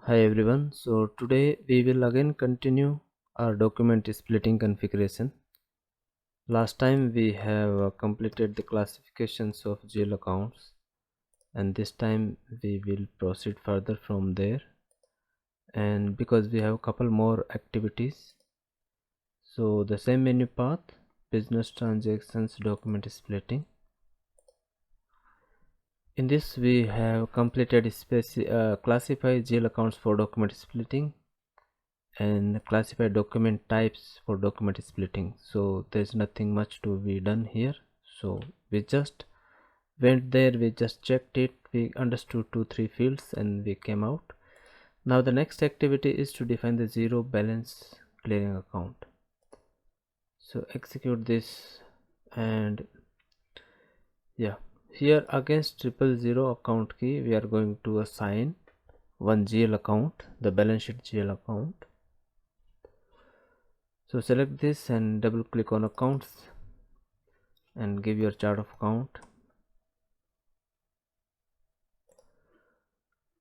Hi everyone. So today we will again continue our document splitting configuration. Last time we have completed the classifications of GL accounts, and this time we will proceed further from there. And because we have a couple more activities, so the same menu path, business transactions, document splitting. In this we have completed classify GL accounts for document splitting and classify document types for document splitting. So there's nothing much to be done here, so we just went there, we just checked it, we understood 2-3 fields and we came out. Now the next activity is to define the zero balance clearing account. So execute this, and yeah, here against 000 account key we are going to assign one GL account, the balance sheet GL account. So select this and double click on accounts and give your chart of account.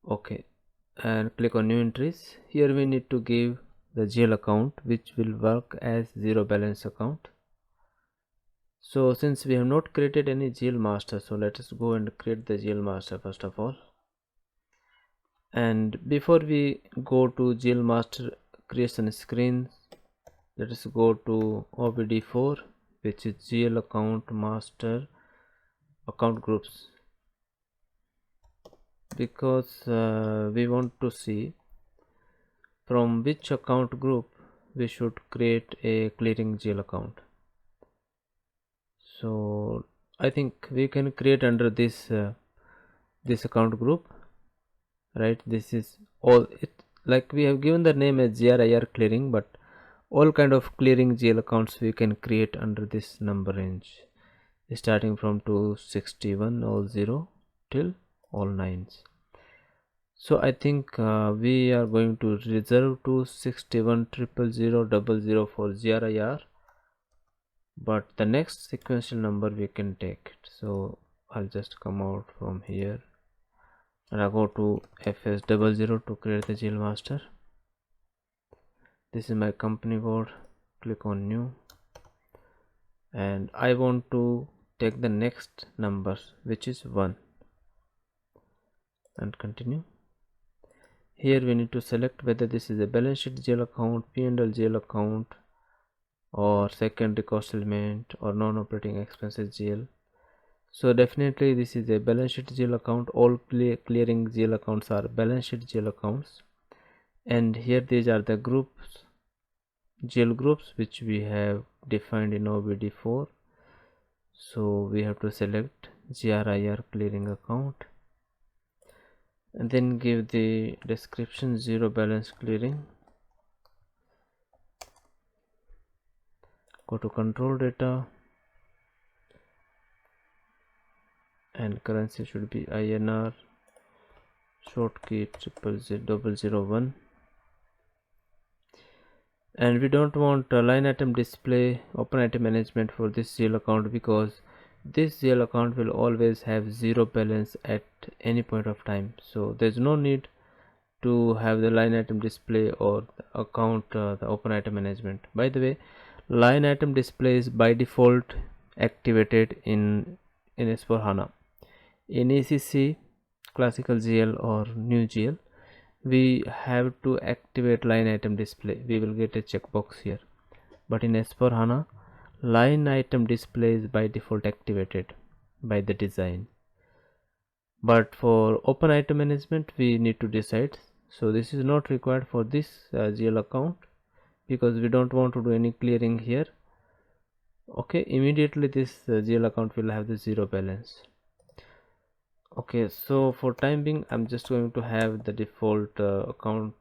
Okay, and click on new entries. Here we need to give the GL account, which will work as zero balance account. So since we have not created any GL master, so let us go and create the GL master first of all. And before we go to GL master creation screen, let us go to OBD4, which is GL account master account groups, because we want to see from which account group we should create a clearing GL account. So I think we can create under this this account group, right? This is all it, like we have given the name as GRIR clearing, but all kind of clearing GL accounts we can create under this number range, starting from 261 all 0 till all 9s. So I think we are going to reserve 261000000 for GRIR, but the next sequential number we can take it. So I'll just come out from here and I'll go to FS00 to create the GL master. This is my company code. Click on new, and I want to take the next number, which is 1, and continue. Here we need to select whether this is a balance sheet GL account, P&L GL account, or secondary cost element, or non-operating expenses GL. So definitely this is a balance sheet GL account. All clearing GL accounts are balance sheet GL accounts, and here these are the groups, GL groups, which we have defined in OBD4. So we have to select GRIR clearing account and then give the description zero balance clearing. Go to control data, and currency should be INR, short key 00001, and we don't want a line item display open item management for this GL account, because this GL account will always have zero balance at any point of time. So there's no need to have the line item display or the account the open item management. By the way, line item display is by default activated in S4HANA. In ECC, classical GL or new GL, we have to activate line item display. We will get a checkbox here, but in S4HANA, line item display is by default activated by the design. But for open item management we need to decide. So this is not required for this GL account, because we don't want to do any clearing here. Okay, immediately this GL account will have the zero balance. Okay, so for time being I'm just going to have the default account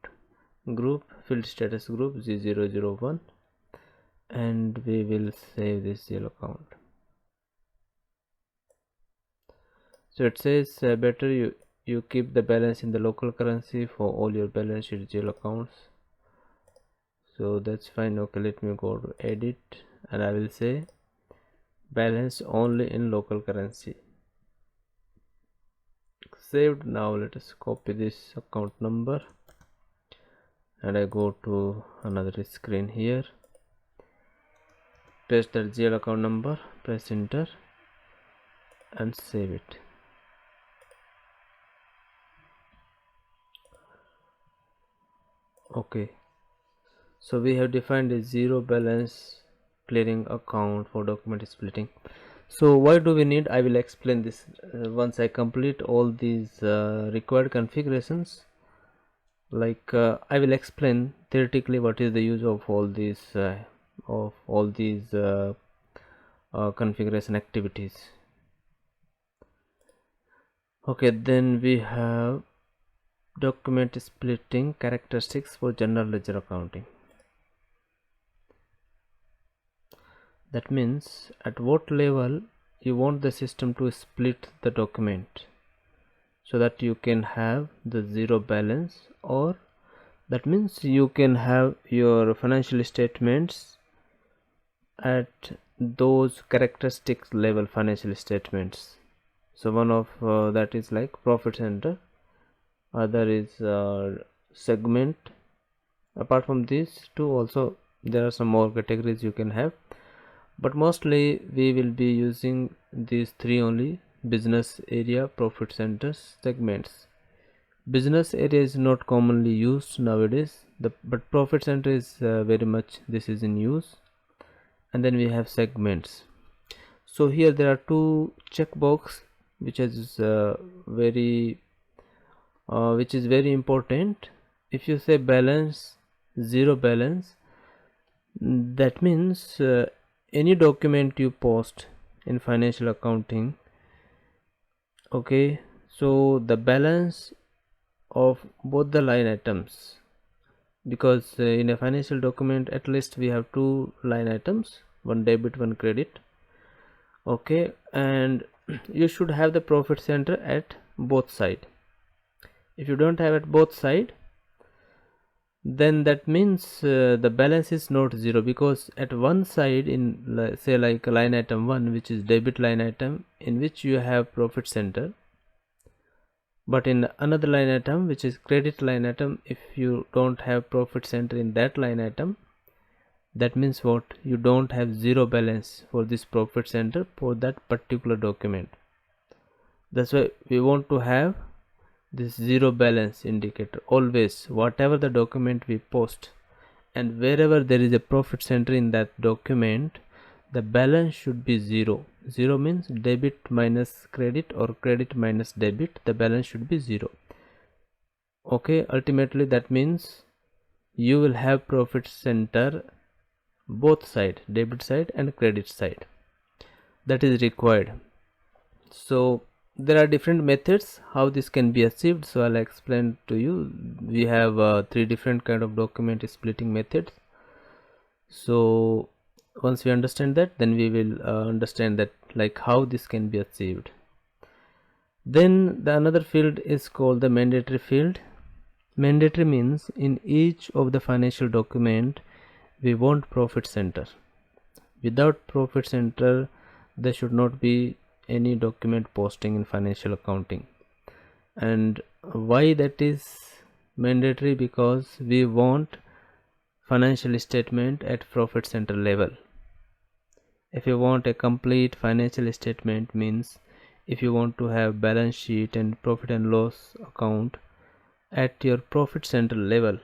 group, field status group G001, and we will save this GL account. So it says better you keep the balance in the local currency for all your balance sheet GL accounts. So that's fine. Okay, let me go to edit and I will say balance only in local currency. Saved. Now let us copy this account number and I go to another screen here, paste that GL account number, press enter and save it. Okay, so we have defined a zero balance clearing account for document splitting. So why do we need? I will explain this once I complete all these required configurations. I will explain theoretically what is the use of all these configuration activities. Okay, then we have document splitting characteristics for general ledger accounting. That means at what level you want the system to split the document so that you can have the zero balance, or that means you can have your financial statements at those characteristics level financial statements. So one of that is like profit center, other is segment. Apart from these two also there are some more categories you can have, but mostly we will be using these three only: business area, profit centers, segments. Business area is not commonly used nowadays, but profit center is very much this is in use. And then we have segments. So here there are two checkbox which is very important. If you say balance, zero balance, that means any document you post in financial accounting, okay, so the balance of both the line items, because in a financial document at least we have two line items, one debit, one credit, okay, and you should have the profit center at both side. If you don't have at both side, then that means the balance is not zero, because at one side in say like line item 1, which is debit line item, in which you have profit center, but in another line item which is credit line item, if you don't have profit center in that line item, that means what? You don't have zero balance for this profit center for that particular document. That's why we want to have this zero balance indicator always, whatever the document we post, and wherever there is a profit center in that document, the balance should be zero. Zero means debit minus credit or credit minus debit, the balance should be zero. Okay, ultimately that means you will have profit center both side, debit side and credit side. That is required. So there are different methods how this can be achieved, so I'll explain to you. We have three different kind of document splitting methods. So once we understand that, then we will understand that like how this can be achieved. Then the another field is called the mandatory field. Mandatory means in each of the financial document we want profit center. Without profit center there should not be any document posting in financial accounting. And why that is mandatory? Because we want financial statement at profit center level. If you want a complete financial statement, means if you want to have balance sheet and profit and loss account at your profit center level,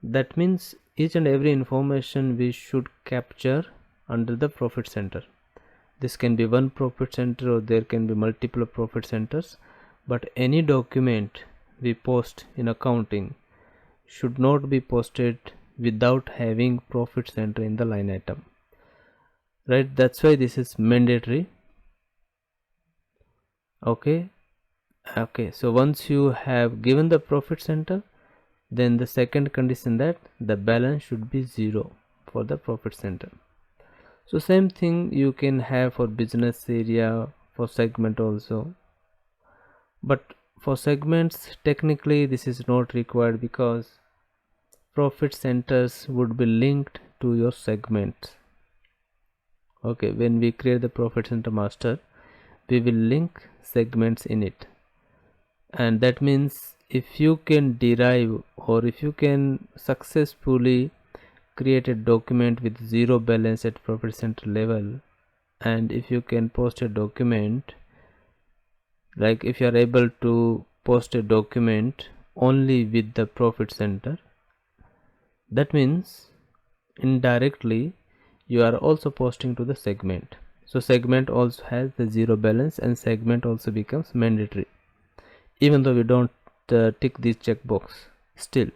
that means each and every information we should capture under the profit center. This can be one profit center or there can be multiple profit centers, but any document we post in accounting should not be posted without having profit center in the line item, right? That's why this is mandatory. Okay, so once you have given the profit center, then the second condition that the balance should be zero for the profit center. So same thing you can have for business area, for segment also, but for segments technically this is not required, because profit centers would be linked to your segments. Okay, when we create the profit center master, we will link segments in it, and that means if you can derive, or if you can successfully create a document with zero balance at profit center level, and if you can post a document, like if you are able to post a document only with the profit center, that means indirectly you are also posting to the segment. So segment also has the zero balance, and segment also becomes mandatory, even though we don't tick this checkbox still,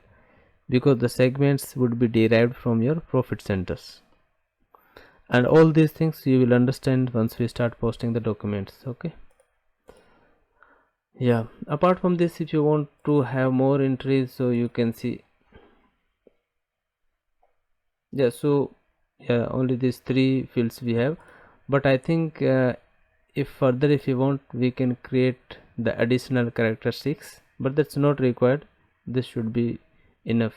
because the segments would be derived from your profit centers. And all these things you will understand once we start posting the documents. Okay, yeah, apart from this, if you want to have more entries, so you can see, yeah, so yeah, only these three fields we have. But I think if further, if you want, we can create the additional characteristics, but that's not required. This should be enough.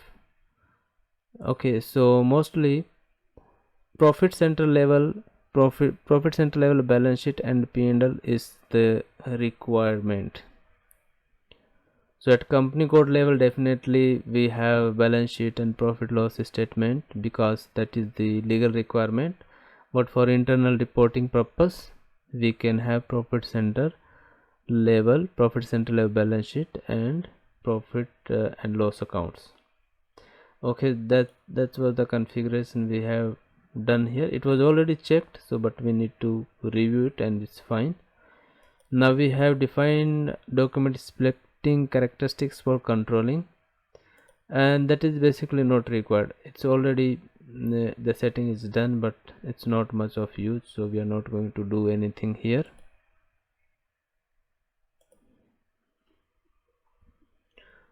Okay, so mostly profit center level, profit center level balance sheet and P&L is the requirement. So at company code level, definitely we have balance sheet and profit loss statement, because that is the legal requirement. But for internal reporting purpose, we can have profit center level balance sheet and profit and loss accounts. Okay, that was the configuration we have done here. It was already checked, so but we need to review it, and it's fine. Now we have defined document splitting characteristics for controlling, and that is basically not required. It's already the setting is done, but it's not much of use, so we are not going to do anything here.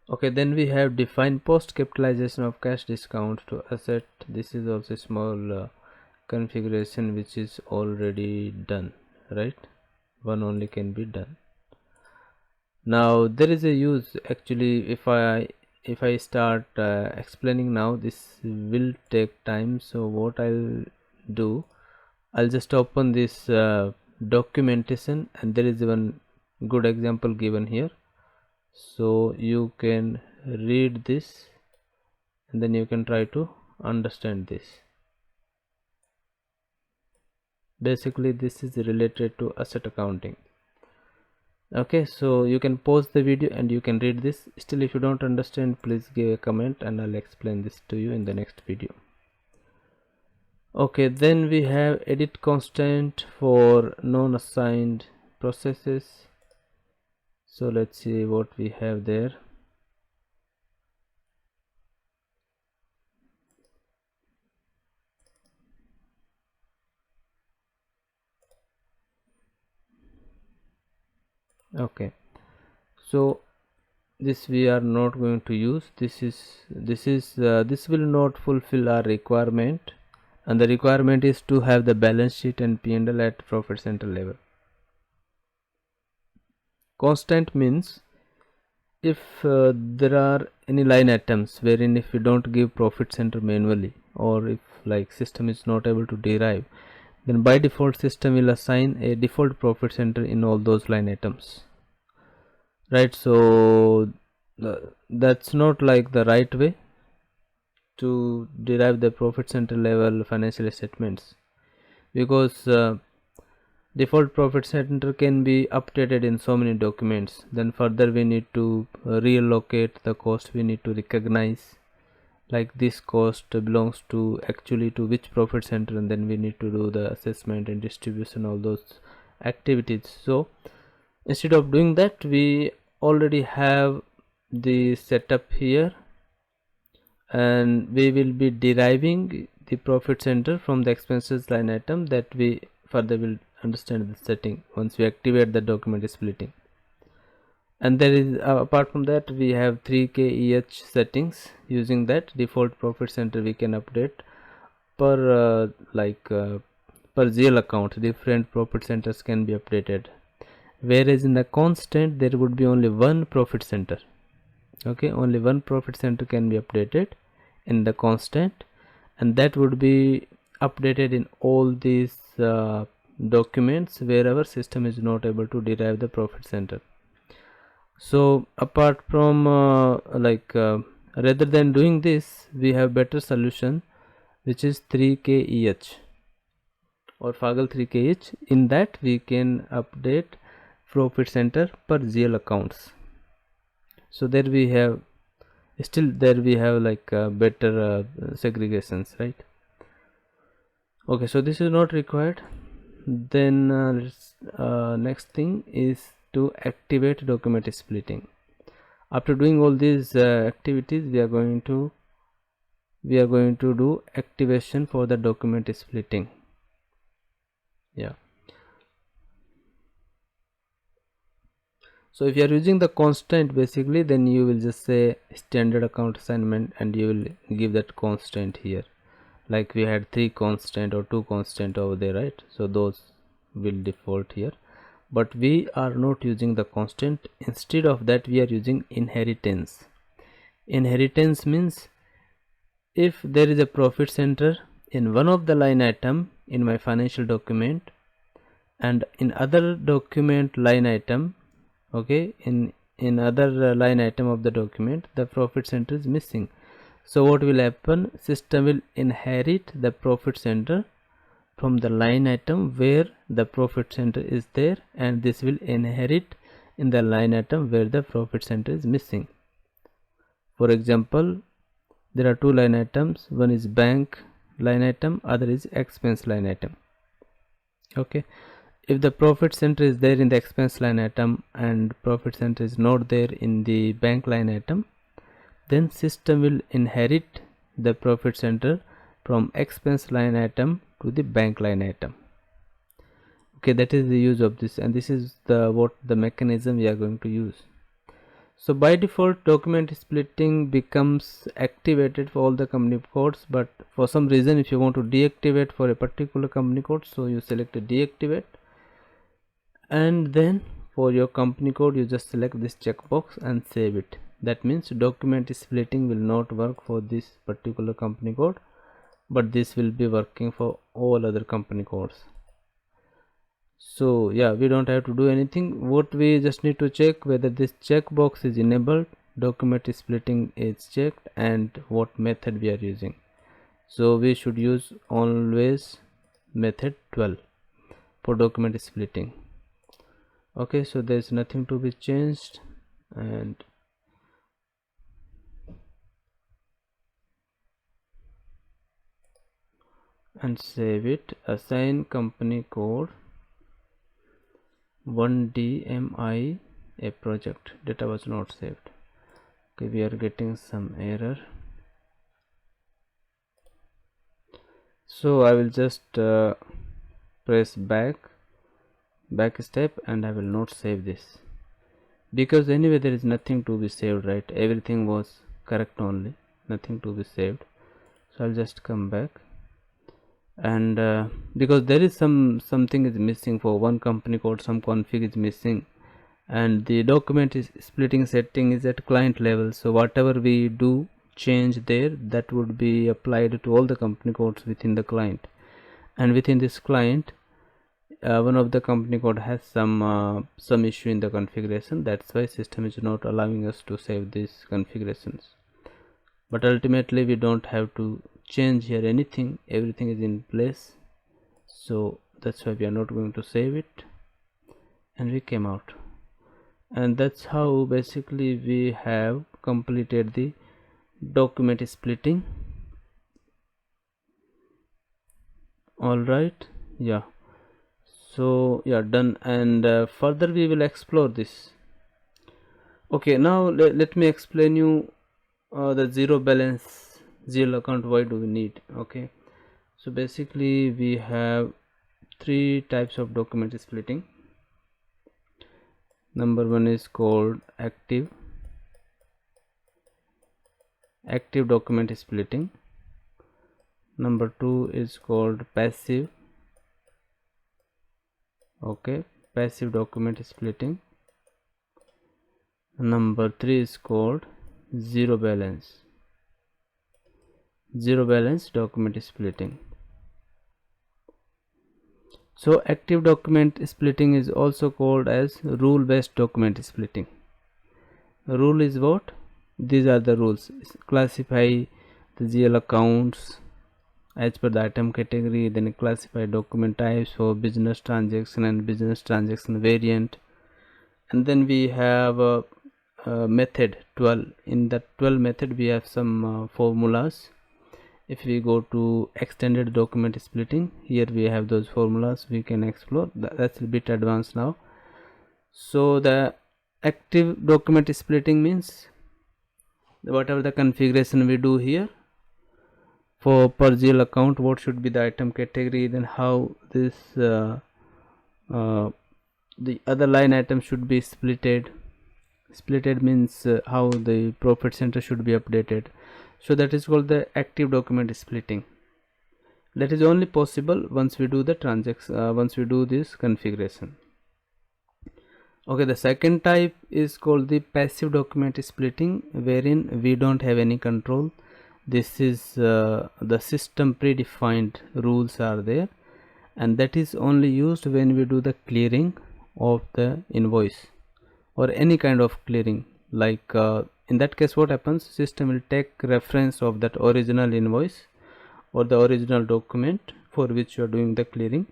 Okay, then we have defined post capitalization of cash discount to asset. This is also a small configuration which is already done, right? One only can be done. Now there is a use, actually if I start explaining now, this will take time. So what I'll do, I'll just open this documentation, and there is one good example given here, so you can read this and then you can try to understand this. Basically this is related to asset accounting. Okay, so you can pause the video and you can read this. Still, if you don't understand, please give a comment and I'll explain this to you in the next video. Okay, then we have edit constant for non-assigned processes. So let's see what we have there. Okay, so this we are not going to use. This will not fulfill our requirement, and the requirement is to have the balance sheet and P&L at profit center level. Constant means if there are any line items wherein if you don't give profit center manually, or if like system is not able to derive, then by default system will assign a default profit center in all those line items, right? So that's not like the right way to derive the profit center level financial statements, because default profit center can be updated in so many documents. Then further we need to reallocate the cost, we need to recognize like this cost belongs to actually to which profit center, and then we need to do the assessment and distribution, all those activities. So instead of doing that, we already have the setup here, and we will be deriving the profit center from the expenses line item. That we further will understand the setting once we activate the document splitting. And there is apart from that, we have 3k settings. Using that default profit center we can update per per GL account. Different profit centers can be updated, whereas in the constant there would be only one profit center. Okay, only one profit center can be updated in the constant, and that would be updated in all these documents wherever system is not able to derive the profit center. So apart from rather than doing this, we have better solution, which is 3KEH or Faggle 3KH. In that we can update profit center per GL accounts. So there we have better segregations, right? Okay, so this is not required. Then next thing is to activate document splitting. After doing all these activities, we are going to do activation for the document splitting. Yeah. So if you are using the constant, basically, then you will just say standard account assignment and you will give that constant here. Like we had 3 constant or 2 constant over there, right? So those will default here, but we are not using the constant. Instead of that, we are using inheritance. Inheritance means if there is a profit center in one of the line item in my financial document and in other document line item, okay, in other line item of the document the profit center is missing. So what will happen? System will inherit the profit center from the line item where the profit center is there, and this will inherit in the line item where the profit center is missing. For example, there are 2 line items, one is bank line item, other is expense line item. Okay, if the profit center is there in the expense line item and profit center is not there in the bank line item, then system will inherit the profit center from expense line item to the bank line item. Okay, that is the use of this, and this is the mechanism we are going to use. So by default, document splitting becomes activated for all the company codes, but for some reason if you want to deactivate for a particular company code, so you select deactivate, and then for your company code you just select this checkbox and save it. That means document splitting will not work for this particular company code, but this will be working for all other company codes. So yeah, we don't have to do anything. What we just need to check whether this checkbox is enabled, document splitting is checked, and what method we are using. So we should use always method 12 for document splitting. Okay, so there's nothing to be changed, and save it. Assign company code 1DMI a project. Data was not saved. Okay, we are getting some error. So I will just press back step, and I will not save this, because anyway there is nothing to be saved, right? Everything was correct, only nothing to be saved. So I'll just come back, and because there is something is missing for one company code, some config is missing, and the document is splitting setting is at client level, so whatever we do change there, that would be applied to all the company codes within the client, and within this client one of the company code has some issue in the configuration. That's why system is not allowing us to save these configurations, but ultimately we don't have to change here anything, everything is in place. So that's why we are not going to save it, and we came out, and that's how basically we have completed the document splitting. All right, yeah, so yeah, done, and further we will explore this. Okay, now let me explain you the zero balance GL account, why do we need. Okay, so basically we have 3 types of document splitting. Number 1 is called active document splitting. Number 2 is called passive, okay, passive document splitting. Number 3 is called zero balance document splitting. So active document splitting is also called as rule based document splitting. Rule is what? These are the rules. Classify the GL accounts as per the item category, then classify document types for business transaction and business transaction variant, and then we have method 12. In the 12 method we have some formulas. If we go to extended document splitting, here we have those formulas we can explore. That's a bit advanced now. So the active document splitting means whatever the configuration we do here for per GL account, what should be the item category, then how this the other line item should be splitted means how the profit center should be updated. So that is called the active document splitting. That is only possible once we do the transaction, once we do this configuration. Okay, the second type is called the passive document splitting, wherein we don't have any control. This is the system predefined rules are there, and that is only used when we do the clearing of the invoice or any kind of clearing. Like in that case, what happens? System will take reference of that original invoice or the original document for which you are doing the clearing.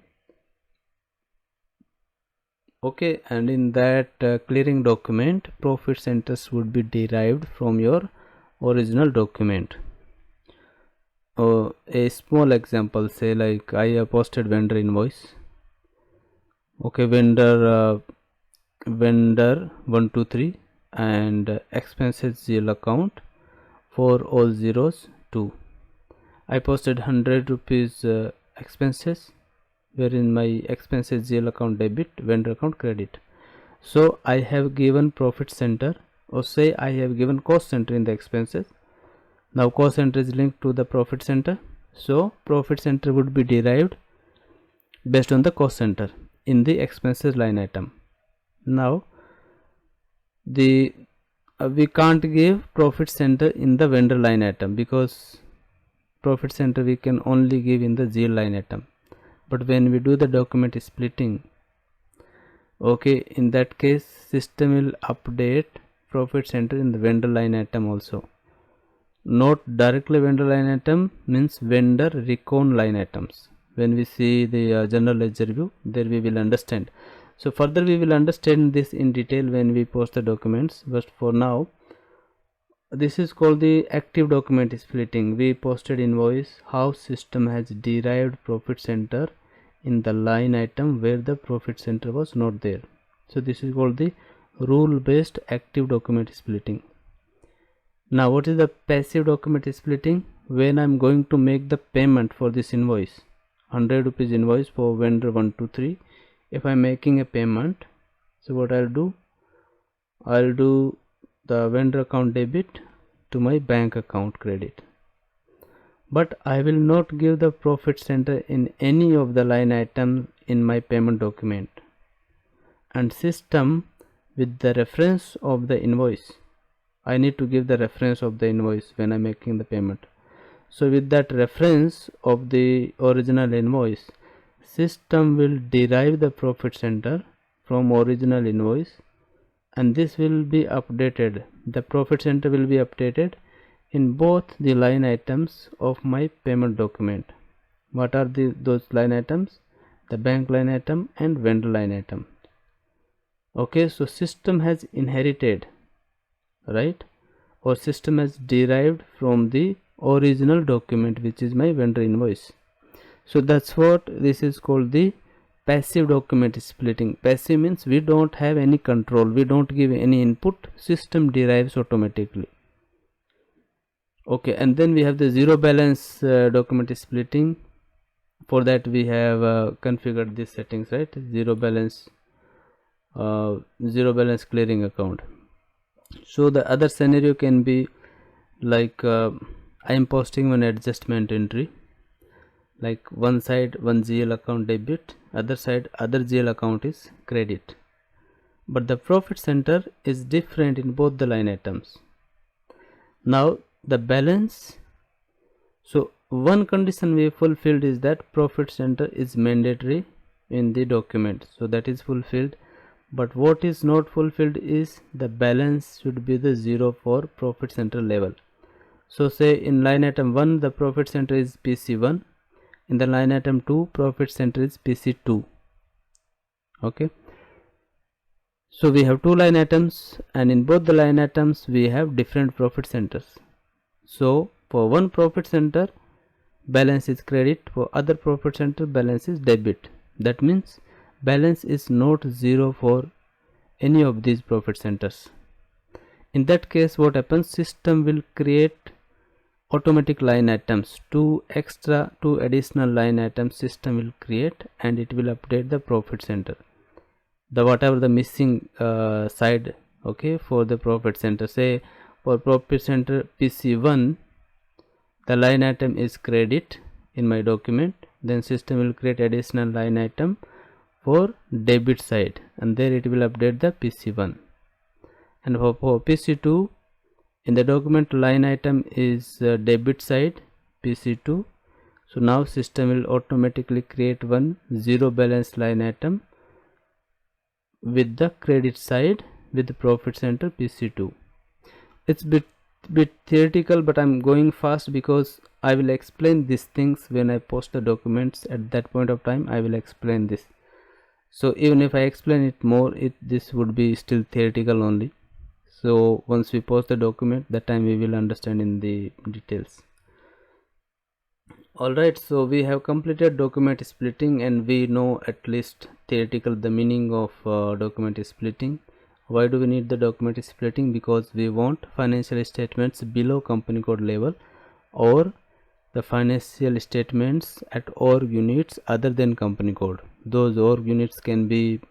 Okay, and in that clearing document, profit centers would be derived from your original document. A small example, say like I have posted vendor invoice. Okay, vendor 123 and expenses GL account for all zeros 2. I posted 100 rupees expenses, wherein my expenses GL account debit, vendor account credit. So I have given profit center, or say I have given cost center in the expenses. Now cost center is linked to the profit center, so profit center would be derived based on the cost center in the expenses line item. Now we can't give profit center in the vendor line item, because profit center we can only give in the GL line item. But when we do the document splitting, okay, in that case system will update profit center in the vendor line item also. Not directly vendor line item, means vendor recon line items. When we see the general ledger view, there we will understand. So further we will understand this in detail when we post the documents, but for now this is called the active document splitting. We posted invoice, how system has derived profit center in the line item where the profit center was not there. So this is called the rule based active document splitting. Now what is the passive document splitting? When I am going to make the payment for this invoice, 100 rupees invoice for vendor 123, if I am making a payment, so what I'll do the vendor account debit to my bank account credit, but I will not give the profit center in any of the line item in my payment document. And system, with the reference of the invoice, I need to give the reference of the invoice when I'm making the payment. So with that reference of the original invoice, system will derive the profit center from original invoice, and this will be updated. The profit center will be updated in both the line items of my payment document. What are those line items? The bank line item and vendor line item. Okay, so system has inherited, right, or system has derived from the original document, which is my vendor invoice. So that's what this is called the passive document splitting. Passive means we don't have any control, we don't give any input, system derives automatically. Okay, and then we have the zero balance document splitting. For that we have configured these settings, right? Zero balance clearing account. So the other scenario can be like I am posting one adjustment entry, like one side one GL account debit, other side other GL account is credit, but the profit center is different in both the line items. Now the balance, so one condition we fulfilled is that profit center is mandatory in the document, so that is fulfilled. but what is not fulfilled is the balance should be the 0 for profit center level. So say in line item 1 the profit center is PC1, in the line item 2 profit center is PC2. Okay, so we have two line items, and in both the line items we have different profit centers. So for one profit center balance is credit, for other profit center balance is debit. That means balance is not 0 for any of these profit centers. In that case, what happens, system will create automatic line items, two additional line items system will create, and it will update the profit center, the whatever the missing side. Okay, for the profit center, say for profit center PC1 the line item is credit in my document, then system will create additional line item for debit side, and there it will update the PC1. And for PC2 in the document line item is debit side PC2, so now system will automatically create one zero balance line item with the credit side with the profit center PC2. It's bit theoretical, but I'm going fast because I will explain these things when I post the documents. At that point of time I will explain this. So even if I explain it more, this would be still theoretical only. So once we post the document, that time we will understand in the details. Alright, so we have completed document splitting, and we know at least theoretical the meaning of document splitting. Why do we need the document splitting? Because we want financial statements below company code level, or the financial statements at org units other than company code. Those org units can be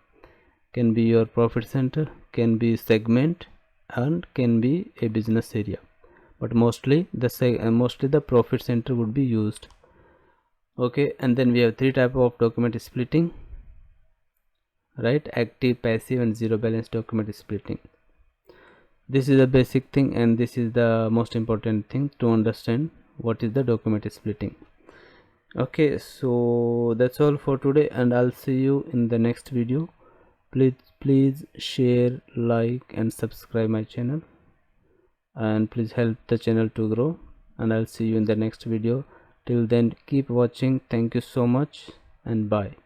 your profit center, can be segment, and can be a business area, but mostly the profit center would be used. Okay, and then we have three type of document splitting, right? Active, passive, and zero balance document splitting. This is the basic thing, and this is the most important thing to understand what is the document splitting. Okay, so that's all for today, and I'll see you in the next video. Please share, like, and subscribe my channel, and please help the channel to grow, and I'll see you in the next video. Till then, keep watching. Thank you so much, and bye.